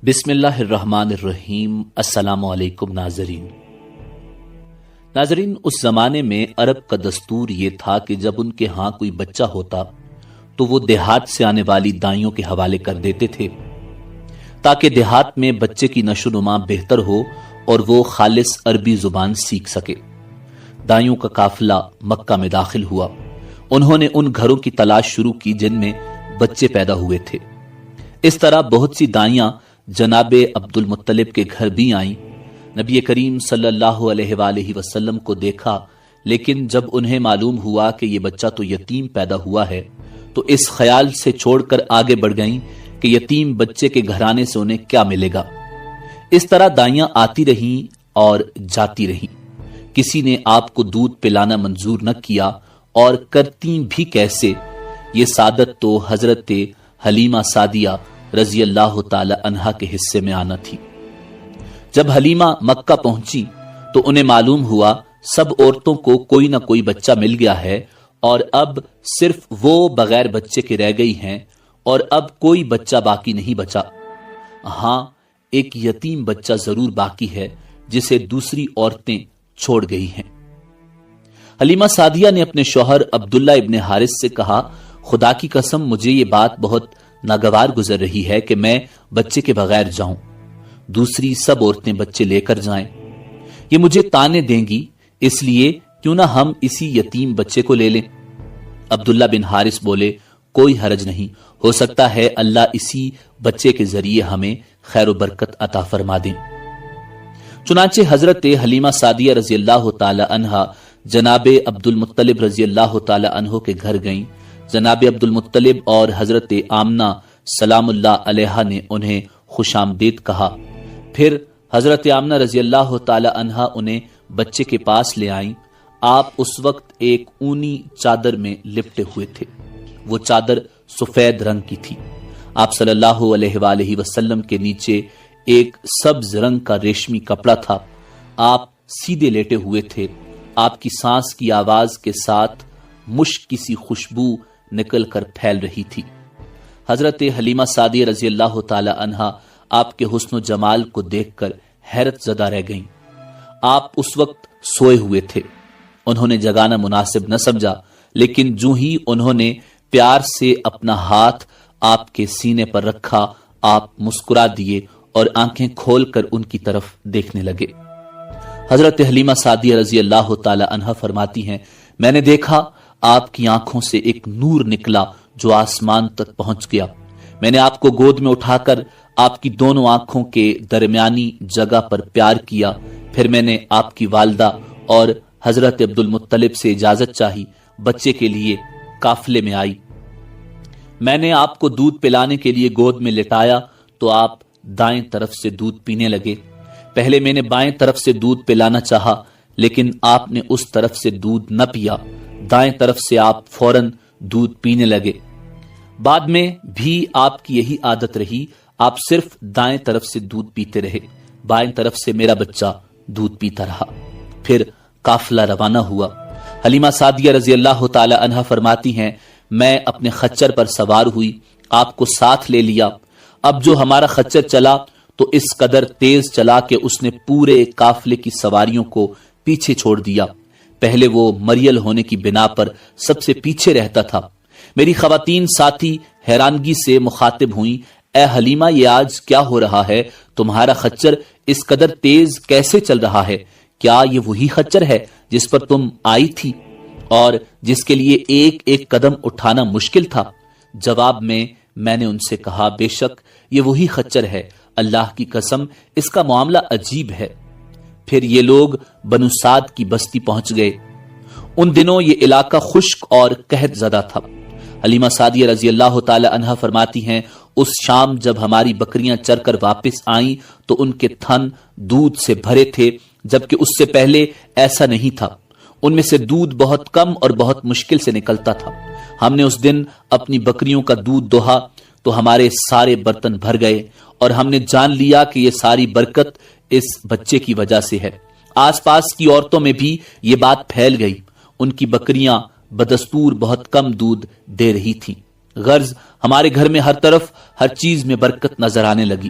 بسم اللہ الرحمن الرحیم۔ السلام علیکم ناظرین۔ اس زمانے میں عرب کا دستور یہ تھا کہ جب ان کے ہاں کوئی بچہ ہوتا تو وہ دیہات سے آنے والی دائیوں کے حوالے کر دیتے تھے تاکہ دیہات میں بچے کی نشو و نما بہتر ہو اور وہ خالص عربی زبان سیکھ سکے۔ دائیوں کا قافلہ مکہ میں داخل ہوا۔ انہوں نے ان گھروں کی تلاش شروع کی جن میں بچے پیدا ہوئے تھے۔ اس طرح بہت سی دائیاں جناب عبد المطلب کے گھر بھی آئیں۔ نبی کریم صلی اللہ علیہ وآلہ وسلم کو دیکھا، لیکن جب انہیں معلوم ہوا کہ یہ بچہ تو یتیم پیدا ہوا ہے تو اس خیال سے چھوڑ کر آگے بڑھ گئیں کہ یتیم بچے کے گھرانے سے انہیں کیا ملے گا۔ اس طرح دائیاں آتی رہیں اور جاتی رہیں۔ کسی نے آپ کو دودھ پلانا منظور نہ کیا، اور کرتی بھی کیسے؟ یہ سعادت تو حضرت حلیمہ سعدیہ رضی اللہ تعالی عنہا کے حصے میں آنا تھی۔ جب حلیمہ مکہ پہنچی تو انہیں معلوم ہوا سب عورتوں کو کوئی نہ کوئی بچہ مل گیا ہے، اور اب صرف وہ بغیر بچے کے رہ گئی ہیں، اور اب کوئی بچہ باقی نہیں بچا۔ ہاں، ایک یتیم بچہ ضرور باقی ہے جسے دوسری عورتیں چھوڑ گئی ہیں۔ حلیمہ سعدیہ نے اپنے شوہر عبداللہ ابن حارث سے کہا، خدا کی قسم مجھے یہ بات بہت ناگوار گزر رہی ہے کہ میں بچے کے بغیر جاؤں، دوسری سب عورتیں بچے لے کر جائیں۔ یہ مجھے تانے دیں گی، اس لیے کیوں نہ ہم اسی یتیم بچے کو لے لیں۔ عبداللہ بن حارث بولے، کوئی حرج نہیں، ہو سکتا ہے اللہ اسی بچے کے ذریعے ہمیں خیر و برکت عطا فرما دیں۔ چنانچہ حضرت حلیمہ سعدیہ رضی اللہ تعالی عنہا جناب عبد المطلب رضی اللہ تعالی عنہ کے گھر گئیں۔ جناب عبد المطلب اور حضرت آمنہ سلام اللہ علیہا نے انہیں خوش آمدید کہا۔ پھر حضرت آمنہ رضی اللہ تعالی عنہا انہیں بچے کے پاس لے آئیں۔ آپ اس وقت ایک اونی چادر میں لپٹے ہوئے تھے۔ وہ چادر سفید رنگ کی تھی۔ آپ صلی اللہ علیہ وآلہ وسلم کے نیچے ایک سبز رنگ کا ریشمی کپڑا تھا۔ آپ سیدھے لیٹے ہوئے تھے۔ آپ کی سانس کی آواز کے ساتھ مشک کی سی خوشبو نکل کر پھیل رہی تھی۔ حضرت حلیمہ سعدیہ رضی اللہ تعالی عنہا آپ کے حسن و جمال کو دیکھ کر حیرت زدہ رہ گئیں۔ آپ اس وقت سوئے ہوئے تھے۔ انہوں نے جگانا مناسب نہ سمجھا، لیکن جو ہی انہوں نے پیار سے اپنا ہاتھ آپ کے سینے پر رکھا، آپ مسکرا دیے اور آنکھیں کھول کر ان کی طرف دیکھنے لگے۔ حضرت حلیمہ سعدیہ رضی اللہ تعالی عنہا فرماتی ہیں، میں نے دیکھا آپ کی آنکھوں سے ایک نور نکلا جو آسمان تک پہنچ گیا۔ میں نے آپ کو گود میں اٹھا کر آپ کی دونوں آنکھوں کے درمیانی جگہ پر پیار کیا۔ پھر میں نے آپ کی والدہ اور حضرت عبد المطلب سے اجازت چاہی، بچے کے لیے قافلے میں آئی۔ میں نے آپ کو دودھ پلانے کے لیے گود میں لٹایا تو آپ دائیں طرف سے دودھ پینے لگے۔ پہلے میں نے بائیں طرف سے دودھ پلانا چاہا، لیکن آپ نے اس طرف سے دودھ نہ پیا۔ دائیں طرف سے آپ فوراً دودھ پینے لگے۔ بعد میں بھی آپ کی یہی عادت رہی، آپ صرف دائیں طرف سے دودھ پیتے رہے، بائیں طرف سے میرا بچہ دودھ پیتا رہا۔ پھر قافلہ روانہ ہوا۔ حلیمہ سعدیہ رضی اللہ تعالی عنہا فرماتی ہیں، میں اپنے خچر پر سوار ہوئی، آپ کو ساتھ لے لیا۔ اب جو ہمارا خچر چلا تو اس قدر تیز چلا کہ اس نے پورے قافلے کی سواریوں کو پیچھے چھوڑ دیا۔ پہلے وہ مریل ہونے کی بنا پر سب سے پیچھے رہتا تھا۔ میری خواتین ساتھی حیرانگی سے مخاطب ہوئیں، اے حلیمہ یہ آج کیا ہو رہا ہے؟ تمہارا خچر اس قدر تیز کیسے چل رہا ہے؟ کیا یہ وہی خچر ہے جس پر تم آئی تھی اور جس کے لیے ایک ایک قدم اٹھانا مشکل تھا؟ جواب میں نے ان سے کہا، بے شک یہ وہی خچر ہے، اللہ کی قسم اس کا معاملہ عجیب ہے۔ پھر یہ لوگ بنو سعد کی بستی پہنچ گئے۔ ان دنوں یہ علاقہ خشک اور قحط زدہ تھا۔ حلیمہ سعدیہ رضی اللہ تعالی عنہا فرماتی ہیں، اس شام جب ہماری بکریاں چر کر واپس آئیں تو ان کے تھن دودھ سے بھرے تھے، جبکہ اس سے پہلے ایسا نہیں تھا۔ ان میں سے دودھ بہت کم اور بہت مشکل سے نکلتا تھا۔ ہم نے اس دن اپنی بکریوں کا دودھ دوہا تو ہمارے سارے برتن بھر گئے، اور ہم نے جان لیا کہ یہ ساری برکت اس بچے کی وجہ سے ہے۔ آس پاس کی عورتوں میں بھی یہ بات پھیل گئی۔ ان کی بکریاں بدستور بہت کم دودھ دے رہی تھیں۔ غرض ہمارے گھر میں ہر طرف ہر چیز میں برکت نظر آنے لگی۔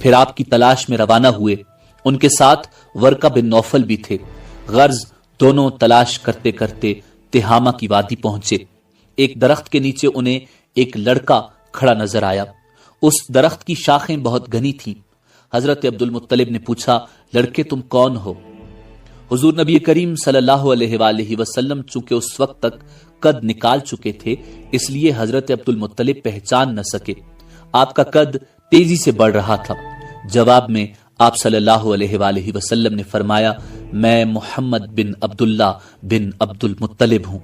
پھر آپ کی تلاش میں روانہ ہوئے۔ ان کے ساتھ ورقہ بن نوفل بھی تھے۔ غرض دونوں تلاش کرتے کرتے تہامہ کی وادی پہنچے۔ ایک درخت کے نیچے انہیں ایک لڑکا کھڑا نظر آیا۔ اس درخت کی شاخیں بہت گھنی تھیں۔ حضرت عبد المطلب نے پوچھا، لڑکے تم کون ہو؟ حضور نبی کریم صلی اللہ علیہ وآلہ وسلم چونکہ اس وقت تک قد نکال چکے تھے، اس لیے حضرت عبد المطلب پہچان نہ سکے۔ آپ کا قد تیزی سے بڑھ رہا تھا۔ جواب میں آپ صلی اللہ علیہ وآلہ وسلم نے فرمایا، میں محمد بن عبداللہ بن عبد المطلب ہوں۔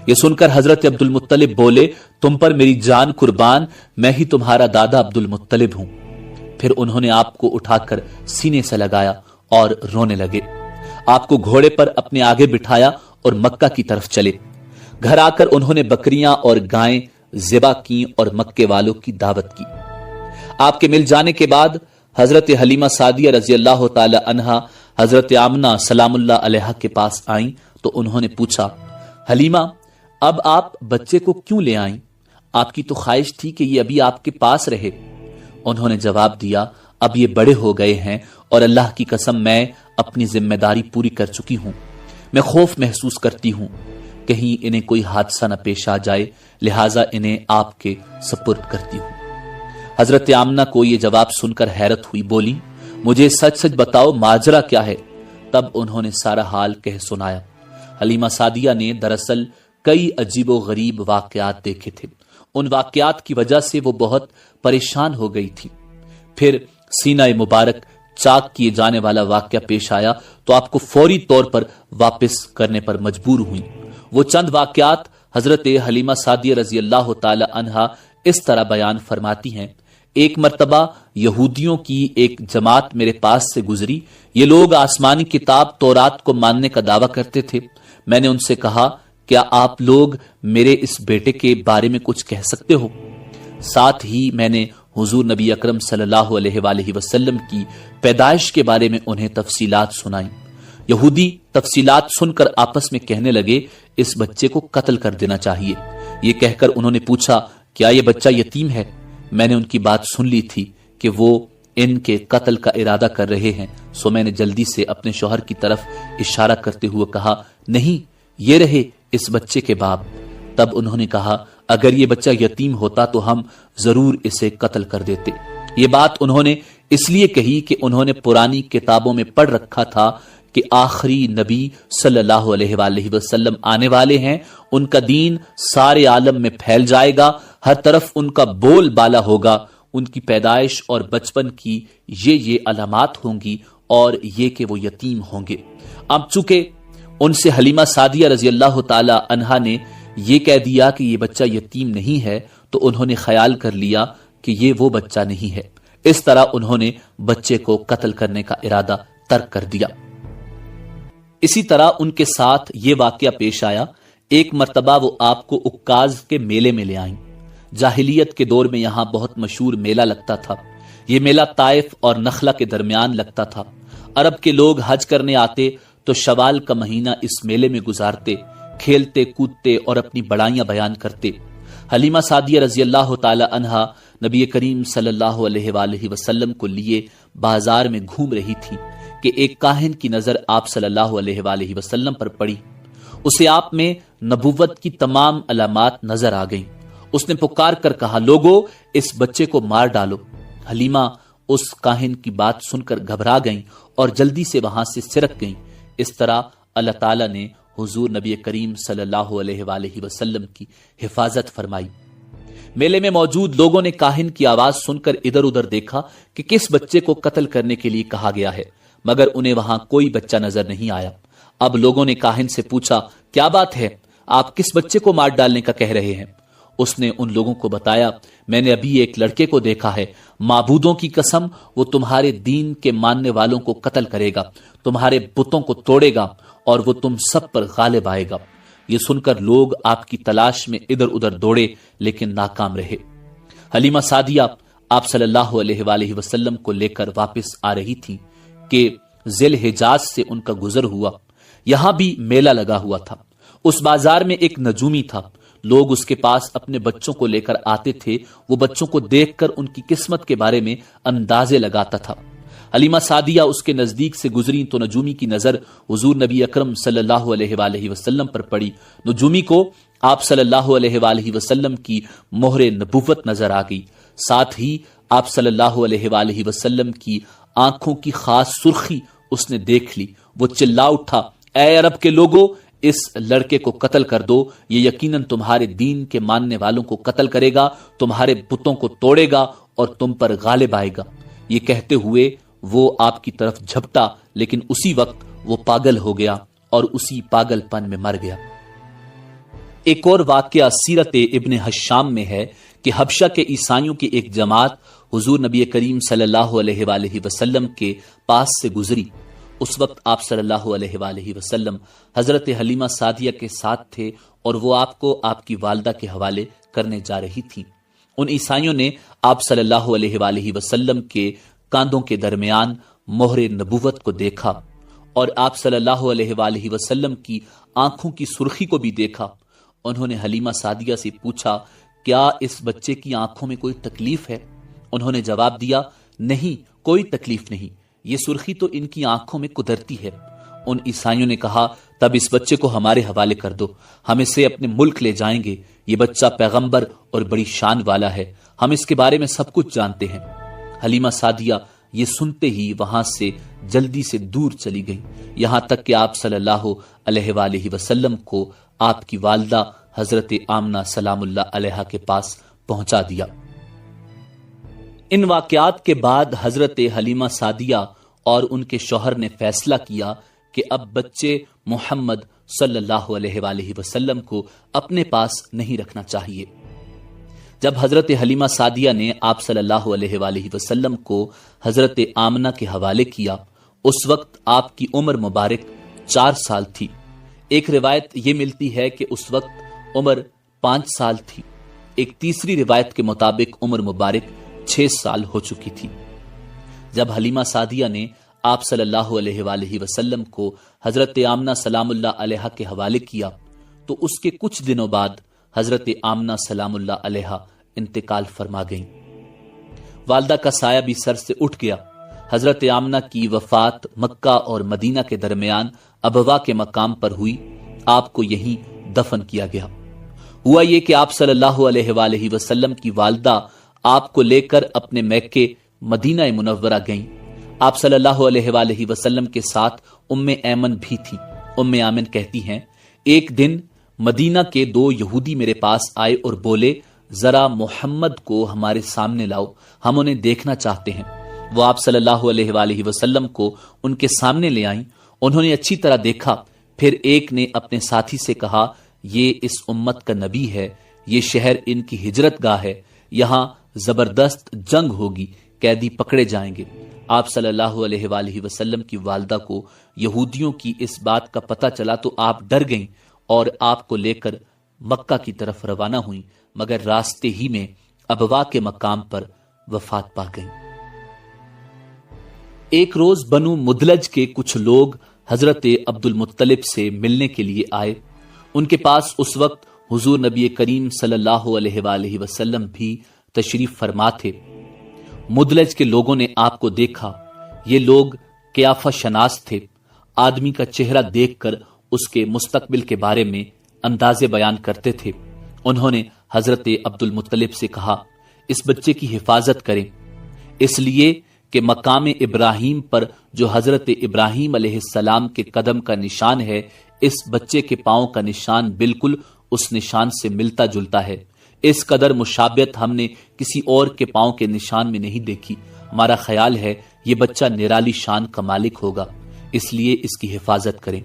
یہ سن کر حضرت عبد المطلب بولے، تم پر میری جان قربان، میں ہی تمہارا دادا عبد المطلب ہوں۔ پھر انہوں نے آپ کو اٹھا کر سینے سے لگایا اور رونے لگے۔ آپ کو گھوڑے پر اپنے آگے بٹھایا اور مکہ کی طرف چلے۔ گھر آ کر انہوں نے بکریاں اور گائیں ذبح کی اور مکے والوں کی دعوت کی۔ آپ کے مل جانے کے بعد حضرت حلیمہ سعدیہ رضی اللہ تعالی عنہا حضرت آمنہ سلام اللہ علیہا کے پاس آئیں تو انہوں نے پوچھا، حلیمہ اب آپ بچے کو کیوں لے آئیں؟ آپ کی تو خواہش تھی کہ یہ ابھی آپ کے پاس رہے۔ انہوں نے جواب دیا، اب یہ بڑے ہو گئے ہیں اور اللہ کی قسم میں اپنی ذمہ داری پوری کر چکی ہوں۔ میں خوف محسوس کرتی ہوں کہیں انہیں کوئی حادثہ نہ پیش آ جائے، لہٰذا انہیں آپ کے سپرد کرتی ہوں۔ حضرت آمنہ کو یہ جواب سن کر حیرت ہوئی، بولی، مجھے سچ سچ بتاؤ ماجرا کیا ہے؟ تب انہوں نے سارا حال کہہ سنایا۔ حلیمہ سعدیہ نے دراصل کئی عجیب و غریب واقعات دیکھے تھے۔ ان واقعات کی وجہ سے وہ بہت پریشان ہو گئی تھی۔ پھر سینہ مبارک چاک کیے جانے والا واقعہ پیش آیا تو آپ کو فوری طور پر واپس کرنے پر مجبور ہوئی۔ وہ چند واقعات حضرت حلیمہ سعدیہ رضی اللہ تعالی عنہا اس طرح بیان فرماتی ہیں، ایک مرتبہ یہودیوں کی ایک جماعت میرے پاس سے گزری۔ یہ لوگ آسمانی کتاب تورات کو ماننے کا دعویٰ کرتے تھے۔ میں نے ان سے کہا، کیا آپ لوگ میرے اس بیٹے کے بارے میں کچھ کہہ سکتے ہو؟ ساتھ ہی میں نے حضور نبی اکرم صلی اللہ علیہ وآلہ وسلم کی پیدائش کے بارے میں انہیں تفصیلات سنائیں۔ یہودی تفصیلات سن کر آپس میں کہنے لگے، اس بچے کو قتل کر دینا چاہیے۔ یہ کہہ کر انہوں نے پوچھا، کیا یہ بچہ یتیم ہے؟ میں نے ان کی بات سن لی تھی کہ وہ ان کے قتل کا ارادہ کر رہے ہیں، سو میں نے جلدی سے اپنے شوہر کی طرف اشارہ کرتے ہوئے کہا، نہیں، یہ رہے اس بچے کے باپ۔ تب انہوں نے کہا، اگر یہ بچہ یتیم ہوتا تو ہم ضرور اسے قتل کر دیتے۔ یہ بات انہوں نے اس لیے کہی کہ انہوں نے پرانی کتابوں میں پڑھ رکھا تھا کہ آخری نبی صلی اللہ علیہ وآلہ وسلم آنے والے ہیں، ان کا دین سارے عالم میں پھیل جائے گا، ہر طرف ان کا بول بالا ہوگا، ان کی پیدائش اور بچپن کی یہ علامات ہوں گی اور یہ کہ وہ یتیم ہوں گے۔ اب چونکہ ان سے حلیمہ سعدیہ رضی اللہ تعالی عنہا نے یہ کہہ دیا کہ یہ بچہ یتیم نہیں ہے تو انہوں نے خیال کر لیا کہ یہ وہ بچہ نہیں ہے۔ اس طرح انہوں نے بچے کو قتل کرنے کا ارادہ ترک کر دیا۔ اسی طرح ان کے ساتھ یہ واقعہ پیش آیا، ایک مرتبہ وہ آپ کو عکاظ کے میلے میں لے آئیں۔ جاہلیت کے دور میں یہاں بہت مشہور میلہ لگتا تھا۔ یہ میلہ طائف اور نخلا کے درمیان لگتا تھا۔ عرب کے لوگ حج کرنے آتے تو شوال کا مہینہ اس میلے میں گزارتے، کھیلتے کودتے اور اپنی بڑائیاں بیان کرتے۔ حلیمہ سعدیہ رضی اللہ تعالی عنہا نبی کریم صلی اللہ علیہ وآلہ وسلم کو لیے بازار میں گھوم رہی تھی کہ ایک کاہن کی نظر آپ صلی اللہ علیہ وآلہ وسلم پر پڑی۔ اسے آپ میں نبوت کی تمام علامات نظر آ گئیں۔ اس نے پکار کر کہا، لوگو اس بچے کو مار ڈالو۔ حلیمہ اس کاہن کی بات سن کر گھبرا گئیں اور جلدی سے وہاں سے سرک گئیں۔ اس طرح اللہ تعالیٰ نے حضور نبی کریم صلی اللہ علیہ وآلہ وسلم کی حفاظت فرمائی۔ میلے میں موجود لوگوں نے کاہن کی آواز سن کر ادھر ادھر دیکھا کہ کس بچے کو قتل کرنے کے لیے کہا گیا ہے، مگر انہیں وہاں کوئی بچہ نظر نہیں آیا۔ اب لوگوں نے کاہن سے پوچھا، کیا بات ہے، آپ کس بچے کو مار ڈالنے کا کہہ رہے ہیں؟ اس نے ان لوگوں کو بتایا، میں نے ابھی ایک لڑکے کو دیکھا ہے، معبودوں کی قسم وہ تمہارے دین کے ماننے والوں کو قتل کرے گا، تمہارے بتوں کو توڑے گا اور وہ تم سب پر غالب آئے گا۔ یہ سن کر لوگ آپ کی تلاش میں ادھر ادھر دوڑے لیکن ناکام رہے۔ حلیمہ سعدیہ آپ صلی اللہ علیہ وآلہ وسلم کو لے کر واپس آ رہی تھی کہ ذی الحجاز سے ان کا گزر ہوا۔ یہاں بھی میلہ لگا ہوا تھا۔ اس بازار میں ایک نجومی تھا۔ لوگ اس کے پاس اپنے بچوں کو لے کر آتے تھے، وہ بچوں کو دیکھ کر ان کی قسمت کے بارے میں اندازے لگاتا تھا۔ حلیمہ سعدیہ اس کے نزدیک سے گزری تو نجومی کی نظر حضور نبی اکرم صلی اللہ علیہ وآلہ وسلم پر پڑی۔ نجومی کو آپ صلی اللہ علیہ وآلہ وسلم کی مہر نبوت نظر آ گئی، ساتھ ہی آپ صلی اللہ علیہ وآلہ وسلم کی آنکھوں کی خاص سرخی اس نے دیکھ لی۔ وہ چلا اٹھا، اے عرب کے لوگوں، اس لڑکے کو قتل کر دو، یہ یقیناً تمہارے دین کے ماننے والوں کو قتل کرے گا، تمہارے بتوں کو توڑے گا اور تم پر غالب آئے گا۔ یہ کہتے ہوئے وہ آپ کی طرف جھپٹا، لیکن اسی وقت وہ پاگل ہو گیا اور اسی پاگل پن میں مر گیا۔ ایک اور واقعہ سیرت ابن حشام میں ہے کہ حبشہ کے عیسائیوں کی ایک جماعت حضور نبی کریم صلی اللہ علیہ وآلہ وسلم کے پاس سے گزری۔ اس وقت آپ صلی اللہ علیہ وآلہ وسلم حضرت حلیمہ سعدیہ کے ساتھ تھے اور وہ آپ کو آپ کی والدہ کے حوالے کرنے جا رہی تھی۔ ان عیسائیوں نے آپ صلی اللہ علیہ وآلہ وسلم کے کاندھوں کے درمیان مہر نبوت کو دیکھا اور آپ صلی اللہ علیہ وآلہ وسلم کی آنکھوں کی سرخی کو بھی دیکھا۔ انہوں نے حلیمہ سعدیہ سے پوچھا، کیا اس بچے کی آنکھوں میں کوئی تکلیف ہے؟ انہوں نے جواب دیا، نہیں، کوئی تکلیف نہیں، یہ سرخی تو ان کی آنکھوں میں قدرتی ہے۔ ان عیسائیوں نے کہا، تب اس بچے کو ہمارے حوالے کر دو، ہم اسے اپنے ملک لے جائیں گے، یہ بچہ پیغمبر اور بڑی شان والا ہے، ہم اس کے بارے میں سب کچھ جانتے ہیں۔ حلیمہ سعدیہ یہ سنتے ہی وہاں سے جلدی سے دور چلی گئی، یہاں تک کہ آپ صلی اللہ علیہ وآلہ وسلم کو آپ کی والدہ حضرت آمنہ سلام اللہ علیہا کے پاس پہنچا دیا۔ ان واقعات کے بعد حضرت حلیمہ سعدیہ اور ان کے شوہر نے فیصلہ کیا کہ اب بچے محمد صلی اللہ علیہ وآلہ وسلم کو اپنے پاس نہیں رکھنا چاہیے۔ جب حضرت حلیمہ سعدیہ نے آپ صلی اللہ علیہ وآلہ وسلم کو حضرت آمنہ کے حوالے کیا، اس وقت آپ کی عمر مبارک 4 سال تھی۔ ایک روایت یہ ملتی ہے کہ اس وقت عمر 5 سال تھی، ایک تیسری روایت کے مطابق عمر مبارک 6 سال ہو چکی تھی۔ جب حلیمہ سعدیہ نے آپ صلی اللہ علیہ وآلہ وسلم کو حضرت آمنہ سلام اللہ علیہا کے حوالے کیا تو اس کے کچھ دنوں بعد حضرت آمنہ سلام اللہ علیہا انتقال فرما گئیں۔ والدہ کا سایہ بھی سر سے اٹھ گیا۔ حضرت آمنہ کی وفات مکہ اور مدینہ کے درمیان ابوا کے مقام پر ہوئی، آپ کو یہیں دفن کیا گیا۔ ہوا یہ کہ آپ صلی اللہ علیہ وآلہ وسلم کی والدہ آپ کو لے کر اپنے میکے مدینہ منورہ گئیں۔ آپ صلی اللہ علیہ وآلہ وسلم کے ساتھ ام ایمن بھی تھی۔ ام ایمن کہتی ہیں، ایک دن مدینہ کے 2 یہودی میرے پاس آئے اور بولے، ذرا محمد کو ہمارے سامنے لاؤ، ہم انہیں دیکھنا چاہتے ہیں۔ وہ آپ صلی اللہ علیہ وآلہ وسلم کو ان کے سامنے لے آئیں۔ انہوں نے اچھی طرح دیکھا، پھر ایک نے اپنے ساتھی سے کہا، یہ اس امت کا نبی ہے، یہ شہر ان کی ہجرت گاہ ہے، یہاں زبردست جنگ ہوگی، قیدی پکڑے جائیں گے۔ آپ صلی اللہ علیہ وآلہ وسلم کی والدہ کو یہودیوں کی اس بات کا پتہ چلا تو آپ ڈر گئیں اور آپ کو لے کر مکہ کی طرف روانہ ہوئیں، مگر راستے ہی میں ابوا کے مقام پر وفات پا گئیں۔ ایک روز بنو مدلج کے کچھ لوگ حضرت عبد المطلب سے ملنے کے لیے آئے۔ ان کے پاس اس وقت حضور نبی کریم صلی اللہ علیہ وآلہ وسلم بھی تشریف فرما تھے۔ مدلج کے لوگوں نے آپ کو دیکھا۔ یہ لوگ قیافہ شناس تھے، آدمی کا چہرہ دیکھ کر اس کے مستقبل کے بارے میں اندازے بیان کرتے تھے۔ انہوں نے حضرت عبد المطلب سے کہا، اس بچے کی حفاظت کریں، اس لیے کہ مقام ابراہیم پر جو حضرت ابراہیم علیہ السلام کے قدم کا نشان ہے، اس بچے کے پاؤں کا نشان بالکل اس نشان سے ملتا جلتا ہے۔ اس قدر مشابہت ہم نے کسی اور کے پاؤں کے نشان میں نہیں دیکھی۔ ہمارا خیال ہے یہ بچہ نرالی شان کا مالک ہوگا، اس لیے اس کی حفاظت کریں۔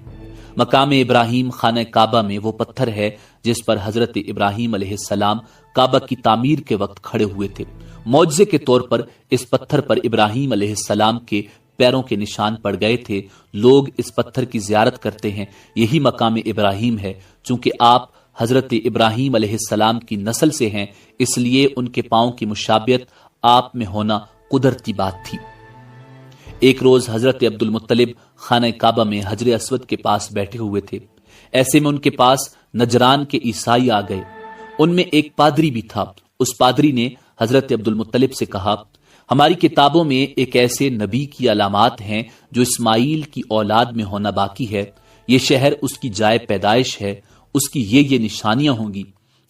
مقام ابراہیم خانہ کعبہ میں وہ پتھر ہے جس پر حضرت ابراہیم علیہ السلام کعبہ کی تعمیر کے وقت کھڑے ہوئے تھے۔ معجزے کے طور پر اس پتھر پر ابراہیم علیہ السلام کے پیروں کے نشان پڑ گئے تھے۔ لوگ اس پتھر کی زیارت کرتے ہیں، یہی مقام ابراہیم ہے۔ چونکہ آپ حضرت ابراہیم علیہ السلام کی نسل سے ہیں، اس لیے ان کے پاؤں کی مشابہت آپ میں ہونا قدرتی بات تھی۔ ایک روز حضرت عبد المطلب خانہ کعبہ میں حجر اسود کے پاس بیٹھے ہوئے تھے۔ ایسے میں ان کے پاس نجران کے عیسائی آ گئے۔ ان میں ایک پادری بھی تھا۔ اس پادری نے حضرت عبد المطلب سے کہا، ہماری کتابوں میں ایک ایسے نبی کی علامات ہیں جو اسماعیل کی اولاد میں ہونا باقی ہے، یہ شہر اس کی جائے پیدائش ہے، اس کی یہ نشانیاں ہوں گی۔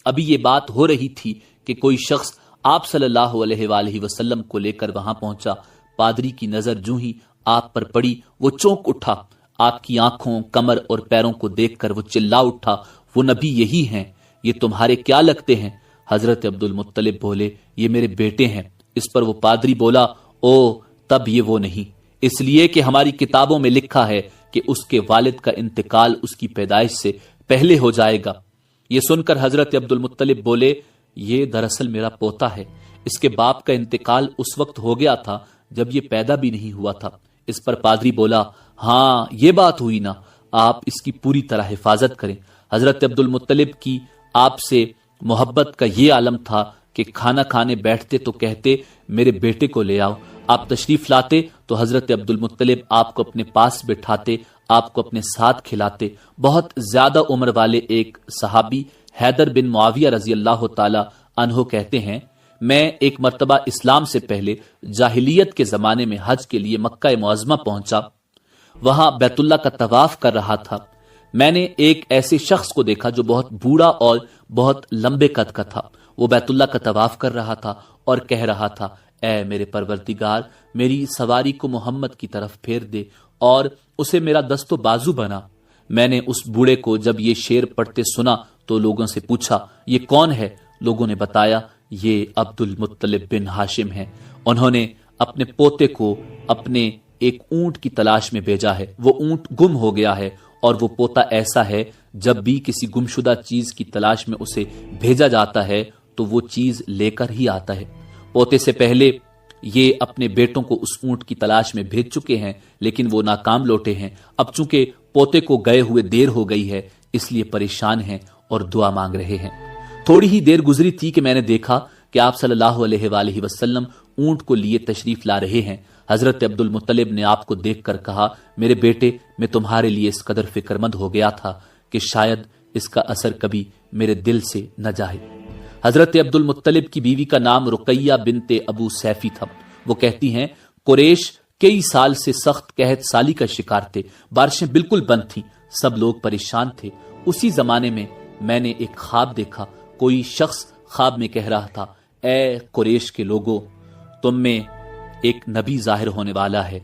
ابھی یہ بات ہو رہی تھی کہ کوئی شخص آپ صلی اللہ علیہ وآلہ وسلم کو لے کر وہاں پہنچا۔ پادری کی نظر جو ہی آپ پر پڑی وہ چونک اٹھا، آپ کی آنکھوں، کمر اور پیروں کو دیکھ کر وہ چلا اٹھا، وہ نبی یہی ہیں، یہ تمہارے کیا لگتے ہیں؟ حضرت عبد المطلب بولے، یہ میرے بیٹے ہیں۔ اس پر وہ پادری بولا، او تب یہ وہ نہیں، اس لیے کہ ہماری کتابوں میں لکھا ہے کہ اس کے والد کا انتقال اس کی پیدائش سے پہلے ہو جائے گا۔ یہ سن کر حضرت عبد المطلب بولے، یہ دراصل میرا پوتا ہے، اس کے باپ کا انتقال اس وقت ہو گیا تھا جب یہ پیدا بھی نہیں ہوا تھا۔ اس پر پادری بولا، ہاں یہ بات ہوئی نا، آپ اس کی پوری طرح حفاظت کریں۔ حضرت عبد المطلب کی آپ سے محبت کا یہ عالم تھا کہ کھانا کھانے بیٹھتے تو کہتے، میرے بیٹے کو لے آؤ۔ آپ تشریف لاتے تو حضرت عبد المطلب آپ کو اپنے پاس بٹھاتے، آپ کو اپنے ساتھ کھلاتے۔ بہت زیادہ عمر والے ایک صحابی حیدر بن معاویہ رضی اللہ تعالی عنہ کہتے ہیں، میں ایک مرتبہ اسلام سے پہلے جاہلیت کے زمانے میں حج کے لیے مکہ معظمہ پہنچا، وہاں بیت اللہ کا طواف کر رہا تھا۔ میں نے ایک ایسے شخص کو دیکھا جو بہت بوڑھا اور بہت لمبے قد کا تھا۔ وہ بیت اللہ کا طواف کر رہا تھا اور کہہ رہا تھا، اے میرے پروردگار، میری سواری کو محمد کی طرف پھیر دے اور اسے میرا دست و بازو بنا۔ میں نے اس بوڑھے کو جب یہ شعر پڑھتے سنا تو لوگوں سے پوچھا، یہ کون ہے؟ لوگوں نے بتایا، یہ عبد المطلب بن ہاشم ہیں۔ انہوں نے اپنے پوتے کو اپنے ایک اونٹ کی تلاش میں بھیجا ہے، وہ اونٹ گم ہو گیا ہے، اور وہ پوتا ایسا ہے جب بھی کسی گمشدہ چیز کی تلاش میں اسے بھیجا جاتا ہے تو وہ چیز لے کر ہی آتا ہے۔ پوتے سے پہلے یہ اپنے بیٹوں کو اس اونٹ کی تلاش میں بھیج چکے ہیں، لیکن وہ ناکام لوٹے ہیں۔ اب چونکہ پوتے کو گئے ہوئے دیر ہو گئی ہے، اس لیے پریشان ہیں اور دعا مانگ رہے ہیں۔ تھوڑی ہی دیر گزری تھی کہ میں نے دیکھا کہ آپ صلی اللہ علیہ وآلہ وسلم اونٹ کو لیے تشریف لا رہے ہیں۔ حضرت عبد المطلب نے آپ کو دیکھ کر کہا، میرے بیٹے، میں تمہارے لیے اس قدر فکر مند ہو گیا تھا کہ شاید اس کا اثر کبھی میرے دل سے نہ جائے۔ حضرت عبد المطلب کی بیوی کا نام رقیہ بنت ابو سیفی تھا۔ وہ کہتی ہیں، قریش کئی سال سے سخت قحط سالی کا شکار تھے، بارشیں بالکل بند تھیں، سب لوگ پریشان تھے۔ اسی زمانے میں نے ایک خواب دیکھا، کوئی شخص خواب میں کہہ رہا تھا، اے قریش کے لوگوں، تم میں ایک نبی ظاہر ہونے والا ہے،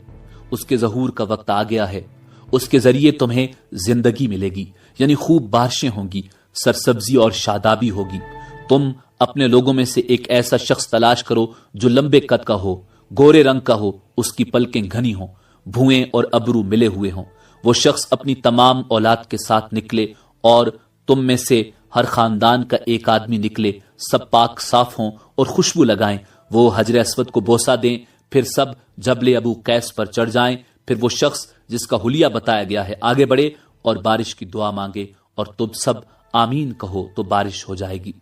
اس کے ظہور کا وقت آ گیا ہے، اس کے ذریعے تمہیں زندگی ملے گی، یعنی خوب بارشیں ہوں گی، سرسبزی اور شادابی ہوگی۔ تم اپنے لوگوں میں سے ایک ایسا شخص تلاش کرو جو لمبے قد کا ہو، گورے رنگ کا ہو، اس کی پلکیں گھنی ہوں، بھوئیں اور ابرو ملے ہوئے ہوں۔ وہ شخص اپنی تمام اولاد کے ساتھ نکلے اور تم میں سے ہر خاندان کا ایک آدمی نکلے، سب پاک صاف ہوں اور خوشبو لگائیں۔ وہ حجر اسود کو بوسہ دیں، پھر سب جبل ابو قیس پر چڑھ جائیں، پھر وہ شخص جس کا حلیہ بتایا گیا ہے آگے بڑھے اور بارش کی دعا مانگے، اور تم سب آمین کہو تو بارش ہو جائے گی۔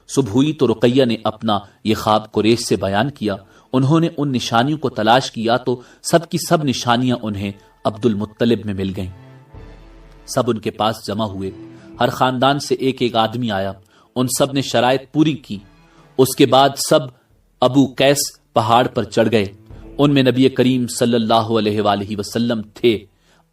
صبح ہوئی تو رقیہ نے اپنا یہ خواب قریش سے بیان کیا۔ انہوں نے ان نشانیوں کو تلاش کیا تو سب کی سب نشانیاں انہیں عبد المطلب میں مل گئیں۔ سب ان کے پاس جمع ہوئے، ہر خاندان سے ایک ایک آدمی آیا، ان سب نے شرائط پوری کی۔ اس کے بعد سب ابو قیس پہاڑ پر چڑھ گئے۔ ان میں نبی کریم صلی اللہ علیہ وآلہ وسلم تھے۔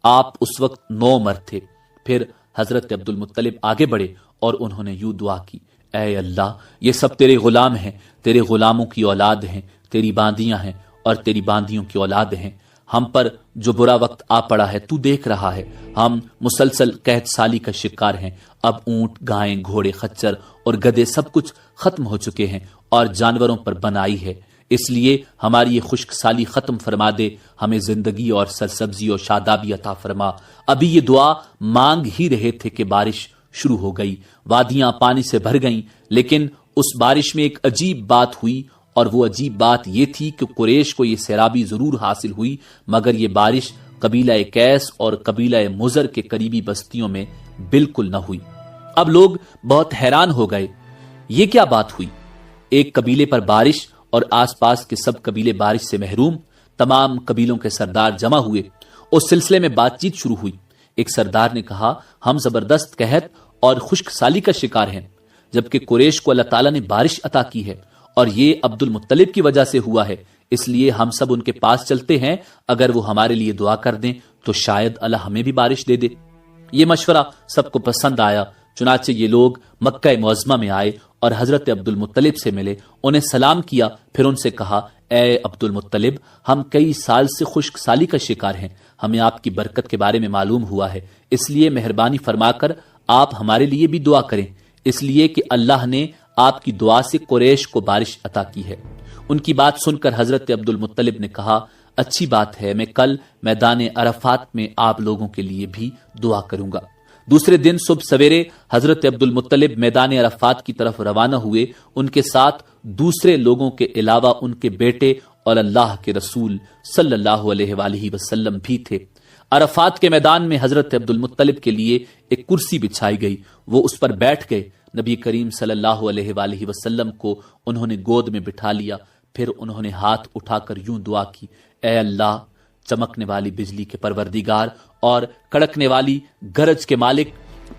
آپ اس وقت 9 مرد تھے۔ پھر حضرت عبد المطلب آگے بڑھے اور انہوں نے یوں دعا کی، اے اللہ، یہ سب تیرے غلام ہیں، تیرے غلاموں کی اولاد ہیں، تیری باندیاں ہیں اور تیری باندیوں کی اولاد ہیں۔ ہم پر جو برا وقت آ پڑا ہے تو دیکھ رہا ہے، ہم مسلسل قحط سالی کا شکار ہیں۔ اب اونٹ، گائیں، گھوڑے، خچر اور گدھے سب کچھ ختم ہو چکے ہیں اور جانوروں پر بنائی ہے، اس لیے ہماری یہ خشک سالی ختم فرما دے، ہمیں زندگی اور سرسبزی اور شادابی عطا فرما۔ ابھی یہ دعا مانگ ہی رہے تھے کہ بارش شروع ہو گئی، وادیاں پانی سے بھر گئیں، لیکن اس بارش میں ایک عجیب بات ہوئی، اور وہ عجیب بات یہ تھی کہ قریش کو یہ سیرابی ضرور حاصل ہوئی، مگر یہ بارش قبیلہ قیس اور قبیلہ مضر کے قریبی بستیوں میں بالکل نہ ہوئی۔ اب لوگ بہت حیران ہو گئے، یہ کیا بات ہوئی؟ ایک قبیلے پر بارش اور آس پاس کے سب قبیلے بارش سے محروم۔ تمام قبیلوں کے سردار جمع ہوئے، اس سلسلے میں بات چیت شروع ہوئی۔ ایک سردار نے کہا، ہم زبردست قحط اور خشک سالی کا شکار ہیں، جبکہ قریش کو اللہ تعالیٰ نے بارش عطا کی ہے اور یہ عبد المطلب کی وجہ سے ہوا ہے، اس لیے ہم سب ان کے پاس چلتے ہیں، اگر وہ ہمارے لیے دعا کر دیں تو شاید اللہ ہمیں بھی بارش دے دے۔ یہ مشورہ سب کو پسند آیا، چنانچہ یہ لوگ مکہ معظمہ میں آئے اور حضرت عبد المطلب سے ملے، انہیں سلام کیا، پھر ان سے کہا، اے عبد المطلب، ہم کئی سال سے خشک سالی کا شکار ہیں، ہمیں آپ کی برکت کے بارے میں معلوم ہوا ہے، اس لیے مہربانی فرما کر آپ ہمارے لیے بھی دعا کریں، اس لیے کہ اللہ نے آپ کی دعا سے قریش کو بارش عطا کی ہے۔ ان کی بات سن کر حضرت عبد المطلب نے کہا، اچھی بات ہے، میں کل میدان عرفات میں آپ لوگوں کے لیے بھی دعا کروں گا۔ دوسرے دن صبح سویرے حضرت عبد المطلب میدان عرفات کی طرف روانہ ہوئے، ان کے ساتھ دوسرے لوگوں کے علاوہ ان کے بیٹے اور اللہ کے رسول صلی اللہ علیہ وآلہ وسلم بھی تھے۔ عرفات کے میدان میں حضرت عبد المطلب کے لیے ایک کرسی بچھائی گئی، وہ اس پر بیٹھ گئے، نبی کریم صلی اللہ علیہ وآلہ وسلم کو انہوں نے گود میں بٹھا لیا، پھر انہوں نے ہاتھ اٹھا کر یوں دعا کی، اے اللہ، چمکنے والی بجلی کے پروردگار اور کڑکنے والی گرج کے مالک،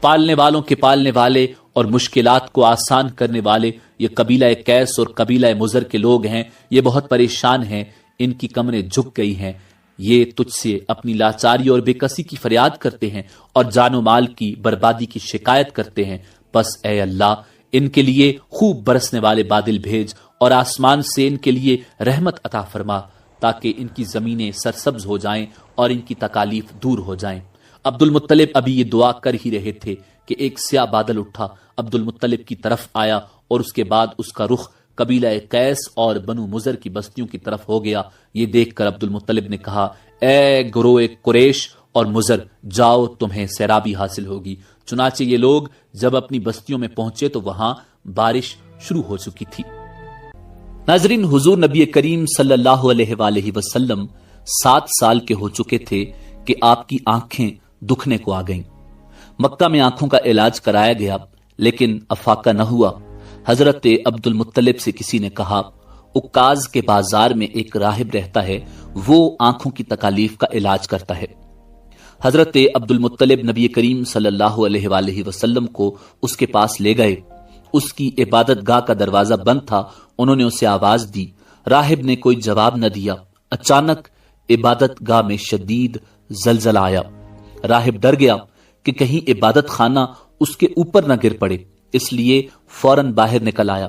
پالنے والوں کے پالنے والے اور مشکلات کو آسان کرنے والے، یہ قبیلہ قیس اور قبیلہ مضر کے لوگ ہیں، یہ بہت پریشان ہیں، ان کی کمریں جھک گئی ہیں، یہ تجھ سے اپنی لاچاری اور بے کسی کی فریاد کرتے ہیں اور جان و مال کی بربادی کی شکایت کرتے ہیں، بس اے اللہ ان کے لیے خوب برسنے والے بادل بھیج اور آسمان سے ان کے لیے رحمت عطا فرما تاکہ ان کی زمینیں سرسبز ہو جائیں اور ان کی تکالیف دور ہو جائیں۔ عبد المطلب ابھی یہ دعا کر ہی رہے تھے کہ ایک سیاہ بادل اٹھا، عبد المطلب کی طرف آیا اور اس کے بعد اس کا رخ قبیلہ قیس اور بنو مضر کی بستیوں کی طرف ہو گیا۔ یہ دیکھ کر عبد المطلب نے کہا، اے گروہ قریش اور مضر، جاؤ، تمہیں سیرابی حاصل ہوگی۔ چنانچہ یہ لوگ جب اپنی بستیوں میں پہنچے تو وہاں بارش شروع ہو چکی تھی۔ ناظرین، حضور نبی کریم صلی اللہ علیہ وآلہ وسلم 7 سال کے ہو چکے تھے کہ آپ کی آنکھیں دکھنے کو آ گئیں۔ مکہ میں آنکھوں کا علاج کرایا گیا لیکن افاقہ نہ ہوا۔ حضرت عبد المطلب سے کسی نے کہا، عکاظ کے بازار میں ایک راہب رہتا ہے، وہ آنکھوں کی تکالیف کا علاج کرتا ہے۔ حضرت عبد المطلب نبی کریم صلی اللہ علیہ وآلہ وسلم کو اس کے پاس لے گئے۔ اس کی عبادت گاہ کا دروازہ بند تھا، انہوں نے اسے آواز دی، راہب نے کوئی جواب نہ دیا۔ اچانک عبادت گاہ میں شدید زلزلہ آیا، راہب ڈر گیا کہ کہیں عبادت خانہ اس کے اوپر نہ گر پڑے، اس لیے فوراً باہر نکل آیا۔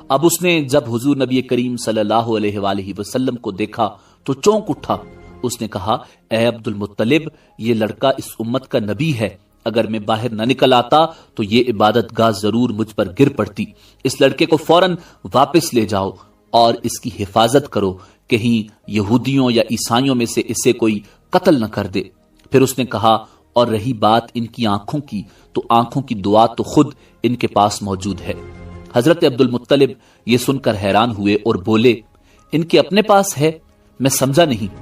اب اس نے جب حضور نبی کریم صلی اللہ علیہ وآلہ وسلم کو دیکھا تو چونک اٹھا، اس نے کہا، اے عبد المطلب، یہ لڑکا اس امت کا نبی ہے، اگر میں باہر نہ نکل آتا تو یہ عبادت گاہ ضرور مجھ پر گر پڑتی، اس لڑکے کو فوراً واپس لے جاؤ اور اس کی حفاظت کرو، کہیں یہودیوں یا عیسائیوں میں سے اسے کوئی قتل نہ کر دے۔ پھر اس نے کہا، اور رہی بات ان کی آنکھوں کی، تو آنکھوں کی دعا تو خود ان کے پاس موجود ہے۔ حضرت عبد المطلب یہ سن کر حیران ہوئے اور بولے، ان کے اپنے پاس ہے؟ میں سمجھا نہیں۔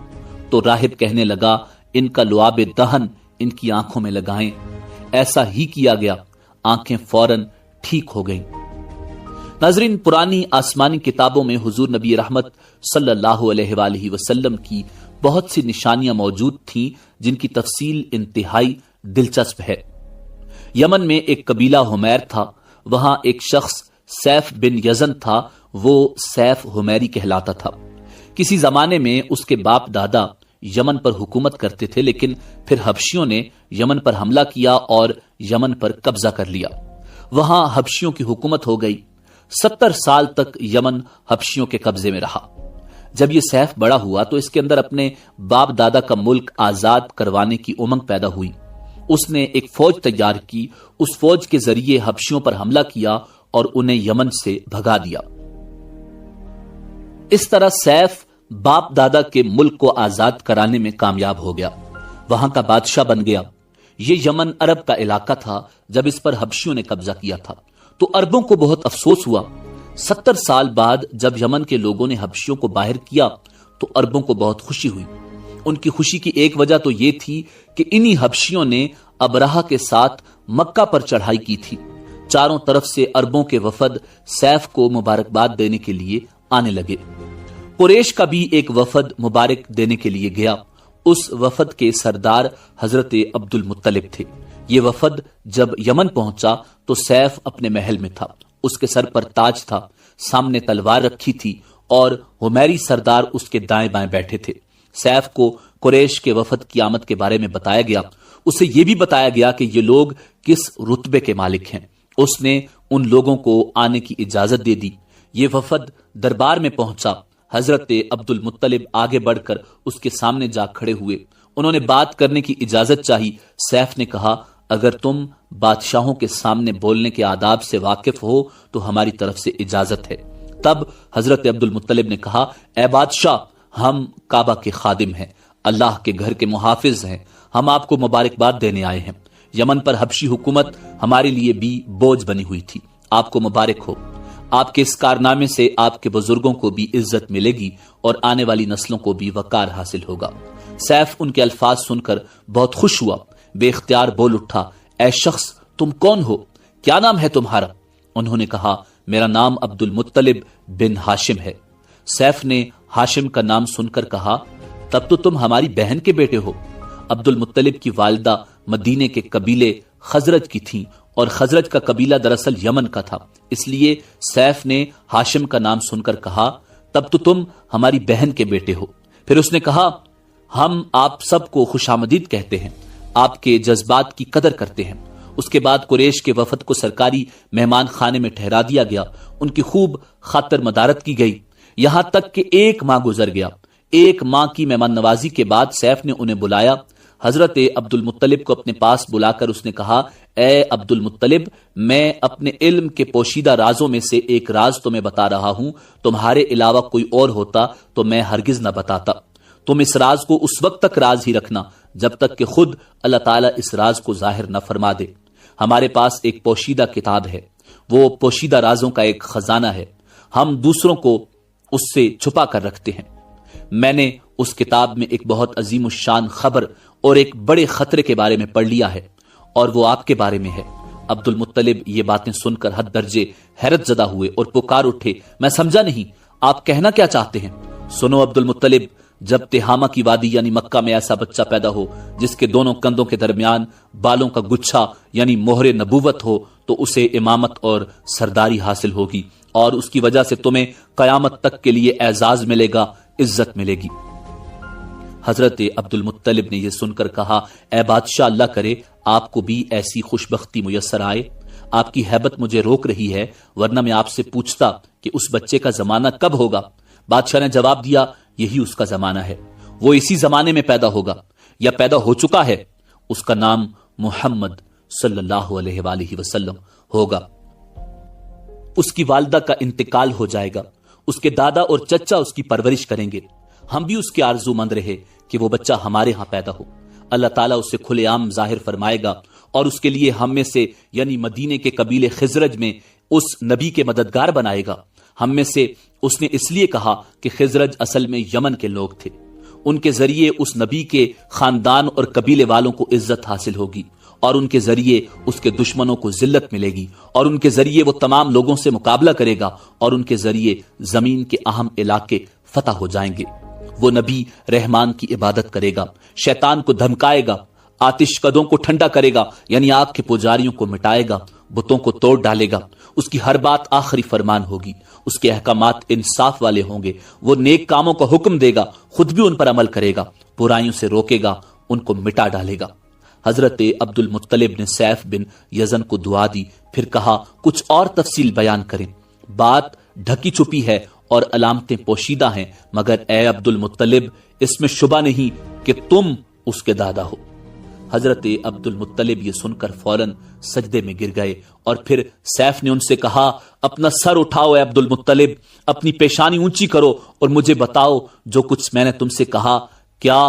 تو راہب کہنے لگا، ان کا لعاب دہن ان کی آنکھوں میں لگائیں۔ ایسا ہی کیا گیا، آنکھیں فوراً ٹھیک ہو گئیں۔ ناظرین، پرانی آسمانی کتابوں میں حضور نبی رحمت صلی اللہ علیہ وآلہ وسلم کی بہت سی نشانیاں موجود تھیں جن کی تفصیل انتہائی دلچسپ ہے۔ یمن میں ایک قبیلہ حمیر تھا، وہاں ایک شخص سیف بن یزن تھا، وہ سیف حمیری کہلاتا تھا۔ کسی زمانے میں اس کے باپ دادا یمن پر حکومت کرتے تھے، لیکن پھر حبشیوں نے یمن پر حملہ کیا اور یمن پر قبضہ کر لیا، وہاں حبشیوں کی حکومت ہو گئی۔ 70 سال تک یمن حبشیوں کے قبضے میں رہا۔ جب یہ سیف بڑا ہوا تو اس کے اندر اپنے باپ دادا کا ملک آزاد کروانے کی امنگ پیدا ہوئی۔ اس نے ایک فوج تیار کی، اس فوج کے ذریعے حبشیوں پر حملہ کیا اور انہیں یمن سے بھگا دیا۔ اس طرح سیف باپ دادا کے ملک کو آزاد کرانے میں کامیاب ہو گیا، وہاں کا بادشاہ بن گیا۔ یہ یمن عرب کا علاقہ تھا۔ جب اس پر حبشیوں نے قبضہ کیا تھا تو عربوں کو بہت افسوس ہوا۔ 70 سال بعد جب یمن کے لوگوں نے حبشیوں کو باہر کیا تو عربوں کو بہت خوشی ہوئی۔ ان کی خوشی کی ایک وجہ تو یہ تھی کہ انہی حبشیوں نے ابرہہ کے ساتھ مکہ پر چڑھائی کی تھی۔ چاروں طرف سے عربوں کے وفد سیف کو مبارکباد دینے کے لیے آنے لگے۔ قریش کا بھی ایک وفد مبارک دینے کے لیے گیا۔ اس وفد کے سردار حضرت عبد المطلب تھے۔ یہ وفد جب یمن پہنچا تو سیف اپنے محل میں تھا، اس کے سر پر تاج تھا، سامنے تلوار رکھی تھی اور حمیری سردار اس کے دائیں بائیں بیٹھے تھے۔ سیف کو قریش کے وفد کی آمد کے بارے میں بتایا گیا، اسے یہ بھی بتایا گیا کہ یہ لوگ کس رتبے کے مالک ہیں۔ اس نے ان لوگوں کو آنے کی اجازت دے دی۔ یہ وفد دربار میں پہنچا، حضرت عبد المطلب آگے بڑھ کر اس کے سامنے جا کھڑے ہوئے، انہوں نے بات کرنے کی اجازت چاہی۔ سیف نے کہا، اگر تم بادشاہوں کے سامنے بولنے کے آداب سے واقف ہو تو ہماری طرف سے اجازت ہے۔ تب حضرت عبد المطلب نے کہا، اے بادشاہ، ہم کعبہ کے خادم ہیں، اللہ کے گھر کے محافظ ہیں، ہم آپ کو مبارکباد دینے آئے ہیں۔ یمن پر حبشی حکومت ہمارے لیے بھی بوجھ بنی ہوئی تھی، آپ کو مبارک ہو۔ آپ کے اس کارنامے سے آپ کے بزرگوں کو بھی عزت ملے گی اور آنے والی نسلوں کو بھی وقار حاصل ہوگا۔ سیف ان کے الفاظ سن کر بہت خوش ہوا، بے اختیار بول اٹھا، اے شخص، تم کون ہو؟ کیا نام ہے تمہارا؟ انہوں نے کہا، میرا نام عبد المطلب بن ہاشم ہے۔ سیف نے ہاشم کا نام سن کر کہا، تب تو تم ہماری بہن کے بیٹے ہو۔ عبد المطلب کی والدہ مدینے کے قبیلے خزرج کی تھیں اور خزرج کا قبیلہ دراصل یمن کا تھا، اس لیے سیف نے ہاشم کا نام سن کر کہا، تب تو تم ہماری بہن کے بیٹے ہو۔ پھر اس نے کہا، ہم آپ سب کو خوش آمدید کہتے ہیں، آپ کے جذبات کی قدر کرتے ہیں۔ اس کے بعد قریش کے وفد کو سرکاری مہمان خانے میں ٹھہرا دیا گیا، ان کی خوب خاطر مدارت کی گئی، یہاں تک کہ 1 ماہ گزر گیا۔ 1 ماہ کی مہمان نوازی کے بعد سیف نے انہیں بلایا۔ حضرت عبد المطلب کو اپنے پاس بلا کر اس نے کہا، اے عبد المطلب، میں اپنے علم کے پوشیدہ رازوں میں سے ایک راز تمہیں بتا رہا ہوں، تمہارے علاوہ کوئی اور ہوتا تو میں ہرگز نہ بتاتا۔ تم اس راز کو اس وقت تک راز ہی رکھنا جب تک کہ خود اللہ تعالیٰ اس راز کو ظاہر نہ فرما دے۔ ہمارے پاس ایک پوشیدہ کتاب ہے، وہ پوشیدہ رازوں کا ایک خزانہ ہے، ہم دوسروں کو اس سے چھپا کر رکھتے ہیں۔ میں نے اس کتاب میں ایک بہت عظیم الشان خبر اور ایک بڑے خطرے کے بارے میں پڑھ لیا ہے، اور وہ آپ کے بارے میں ہے۔ عبد المطلب یہ باتیں سن کر حد درجے حیرت زدہ ہوئے اور پکار اٹھے، میں سمجھا نہیں، آپ کہنا کیا چاہتے ہیں؟ سنو عبد المطلب، جب تہامہ کی وادی یعنی مکہ میں ایسا بچہ پیدا ہو جس کے دونوں کندھوں کے درمیان بالوں کا گچھا یعنی مہر نبوت ہو تو اسے امامت اور سرداری حاصل ہوگی، اور اس کی وجہ سے تمہیں قیامت تک کے لیے اعزاز ملے گا، عزت ملے گی۔ حضرت عبد المطلب نے یہ سن کر کہا، اے بادشاہ، اللہ کرے آپ کو بھی ایسی خوشبختی میسر آئے، آپ کی ہیبت مجھے روک رہی ہے، ورنہ میں آپ سے پوچھتا کہ اس بچے کا زمانہ کب ہوگا۔ بادشاہ نے جواب دیا، یہی اس کا زمانہ ہے، وہ اسی زمانے میں پیدا ہوگا یا پیدا ہو چکا ہے، اس کا نام محمد صلی اللہ علیہ وآلہ وسلم ہوگا۔ اس کی والدہ کا انتقال ہو جائے گا، اس کے دادا اور چچا اس کی پرورش کریں گے، ہم بھی اس کے آرزو مند رہے کہ وہ بچہ ہمارے ہاں پیدا ہو۔ اللہ تعالیٰ اسے کھلے عام ظاہر فرمائے گا اور اس کے لیے ہم میں سے یعنی مدینے کے قبیلے خزرج میں اس نبی کے مددگار بنائے گا۔ ہم میں سے اس نے اس لیے کہا کہ خزرج اصل میں یمن کے لوگ تھے، ان کے ذریعے اس نبی کے خاندان اور قبیلے والوں کو عزت حاصل ہوگی، اور ان کے ذریعے اس کے دشمنوں کو ذلت ملے گی، اور ان کے ذریعے وہ تمام لوگوں سے مقابلہ کرے گا، اور ان کے ذریعے زمین کے اہم علاقے فتح ہو جائیں گے۔ وہ نبی رحمان کی عبادت کرے گا، شیطان کو دھمکائے گا، آتش کدوں کو ٹھنڈا کرے گا یعنی آگ کے پجاریوں کو مٹائے گا، بتوں کو توڑ ڈالے گا، اس کی ہر بات آخری فرمان ہوگی، اس کے احکامات انصاف والے ہوں گے، وہ نیک کاموں کا حکم دے گا، خود بھی ان پر عمل کرے گا، برائیوں سے روکے گا، ان کو مٹا ڈالے گا۔ حضرت عبد المطلب نے سیف بن یزن کو دعا دی، پھر کہا، کچھ اور تفصیل بیان کریں، بات ڈھکی چھپی ہے اور علامتیں پوشیدہ ہیں، مگر اے عبد المطلب، اس میں شبہ نہیں کہ تم اس کے دادا ہو۔ حضرت عبد المطلب یہ سن کر فوراً سجدے میں گر گئے، اور پھر سیف نے ان سے کہا، اپنا سر اٹھاؤ اے عبد المطلب، اپنی پیشانی اونچی کرو اور مجھے بتاؤ جو کچھ میں نے تم سے کہا، کیا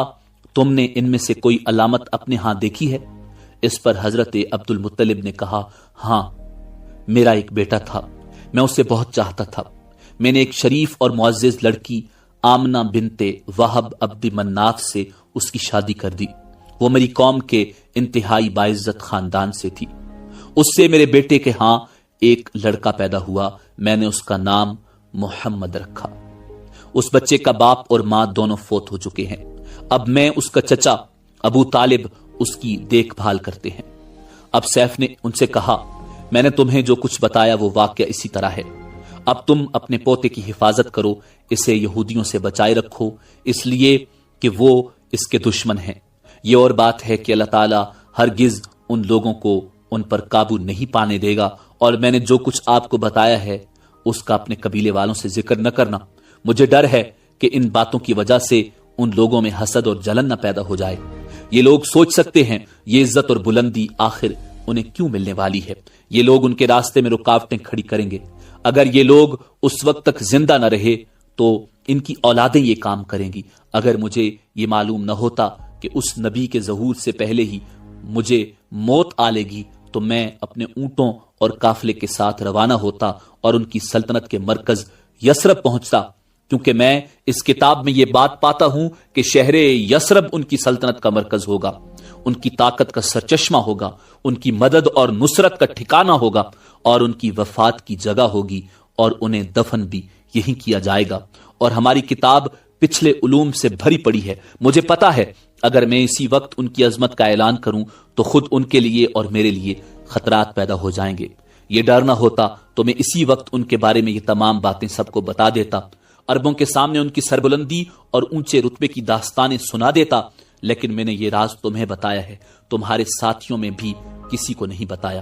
تم نے ان میں سے کوئی علامت اپنے ہاں دیکھی ہے؟ اس پر حضرت عبد المطلب نے کہا، ہاں، میرا ایک بیٹا تھا، میں اسے بہت چاہتا تھا، میں نے ایک شریف اور معزز لڑکی آمنہ بنت وہب عبد مناف سے اس کی شادی کر دی، وہ میری قوم کے انتہائی باعزت خاندان سے تھی، اس سے میرے بیٹے کے ہاں ایک لڑکا پیدا ہوا، میں نے اس کا نام محمد رکھا۔ اس بچے کا باپ اور ماں دونوں فوت ہو چکے ہیں، اب میں اس کا چچا ابو طالب اس کی دیکھ بھال کرتے ہیں۔ اب سیف نے ان سے کہا، میں نے تمہیں جو کچھ بتایا وہ واقعہ اسی طرح ہے، اب تم اپنے پوتے کی حفاظت کرو، اسے یہودیوں سے بچائے رکھو، اس لیے کہ وہ اس کے دشمن ہیں۔ یہ اور بات ہے کہ اللہ تعالیٰ ہرگز ان لوگوں کو ان پر قابو نہیں پانے دے گا، اور میں نے جو کچھ آپ کو بتایا ہے اس کا اپنے قبیلے والوں سے ذکر نہ کرنا، مجھے ڈر ہے کہ ان باتوں کی وجہ سے ان لوگوں میں حسد اور جلن نہ پیدا ہو جائے۔ یہ لوگ سوچ سکتے ہیں یہ عزت اور بلندی آخر انہیں کیوں ملنے والی ہے، یہ لوگ ان کے راستے میں رکاوٹیں کھڑی کریں گے، اگر یہ لوگ اس وقت تک زندہ نہ رہے تو ان کی اولادیں یہ کام کریں گی۔ اگر مجھے یہ معلوم نہ ہوتا کہ اس نبی کے ظہور سے پہلے ہی مجھے موت آ لے گی تو میں اپنے اونٹوں اور قافلے کے ساتھ روانہ ہوتا اور ان کی سلطنت کے مرکز یثرب پہنچتا، کیونکہ میں اس کتاب میں یہ بات پاتا ہوں کہ شہر یثرب ان کی سلطنت کا مرکز ہوگا، ان کی طاقت کا سرچشمہ ہوگا، ان کی مدد اور نصرت کا ٹھکانہ ہوگا، اور ان کی وفات کی جگہ ہوگی، اور انہیں دفن بھی یہی کیا جائے گا۔ اور ہماری کتاب پچھلے علوم سے بھری پڑی ہے، مجھے پتا ہے اگر میں اسی وقت ان کی عظمت کا اعلان کروں تو خود ان کے لیے اور میرے لیے خطرات پیدا ہو جائیں گے۔ یہ ڈر نہ ہوتا تو میں اسی وقت ان کے بارے میں یہ تمام باتیں سب کو بتا دیتا، عربوں کے سامنے ان کی سربلندی اور اونچے رتبے کی داستانیں سنا دیتا، لیکن میں نے یہ راز تمہیں بتایا ہے، تمہارے ساتھیوں میں بھی کسی کو نہیں بتایا۔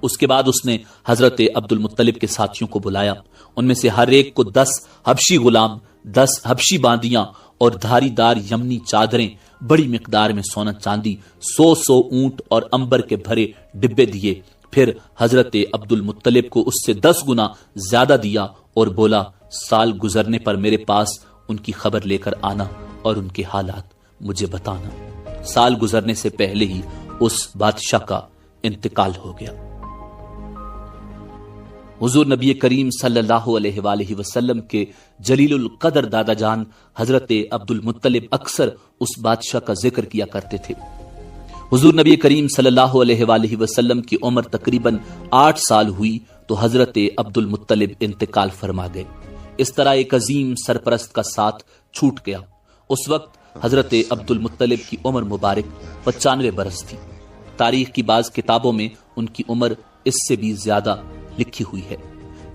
اس کے بعد اس نے حضرت عبد المطلب کے ساتھیوں کو بلایا، ان میں سے ہر ایک کو 10 حبشی غلام، 10 حبشی باندیاں اور دھاری دار یمنی چادریں، بڑی مقدار میں سونا چاندی، 100 اونٹ اور عنبر کے بھرے ڈبے دیے۔ پھر حضرت عبد المطلب کو اس سے 10 گنا زیادہ دیا اور بولا، سال گزرنے پر میرے پاس ان کی خبر لے کر آنا اور ان کے حالات مجھے بتانا۔ سال گزرنے سے پہلے ہی اس بادشاہ کا انتقال ہو گیا۔ حضور نبی کریم صلی اللہ علیہ وآلہ وسلم کے جلیل القدر دادا جان حضرت عبد المطلب اکثر اس بادشاہ کا ذکر کیا کرتے تھے۔ حضور نبی کریم صلی اللہ علیہ وآلہ وسلم کی عمر تقریباً 8 سال ہوئی تو حضرت عبد المطلب انتقال فرما گئے۔ اس طرح ایک عظیم سرپرست کا ساتھ چھوٹ گیا۔ اس وقت حضرت عبد المطلب کی عمر مبارک 95 برس تھی۔ تاریخ کی بعض کتابوں میں ان کی عمر اس سے بھی زیادہ لکھی ہوئی ہے۔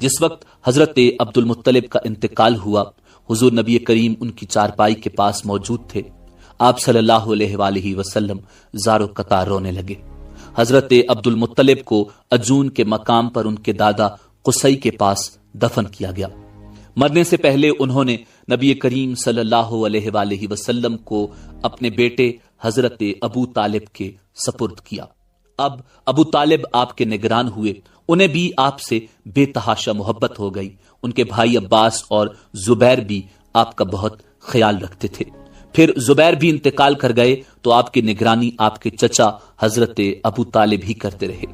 جس وقت حضرت عبد المطلب کا انتقال ہوا، حضور نبی کریم ان کی چارپائی کے پاس موجود تھے۔ آپ صلی اللہ علیہ وآلہ وسلم زار و قطار رونے لگے۔ حضرت عبد المطلب کو اجون کے مقام پر ان کے دادا قصی کے پاس دفن کیا گیا۔ مرنے سے پہلے انہوں نے نبی کریم صلی اللہ علیہ وآلہ وسلم کو اپنے بیٹے حضرت ابو طالب کے سپرد کیا۔ اب ابو طالب آپ کے نگران ہوئے، انہیں بھی آپ سے بے تحاشا محبت ہو گئی۔ ان کے بھائی عباس اور زبیر بھی آپ کا بہت خیال رکھتے تھے۔ پھر زبیر بھی انتقال کر گئے تو آپ کی نگرانی آپ کے چچا حضرت ابو طالب ہی کرتے رہے۔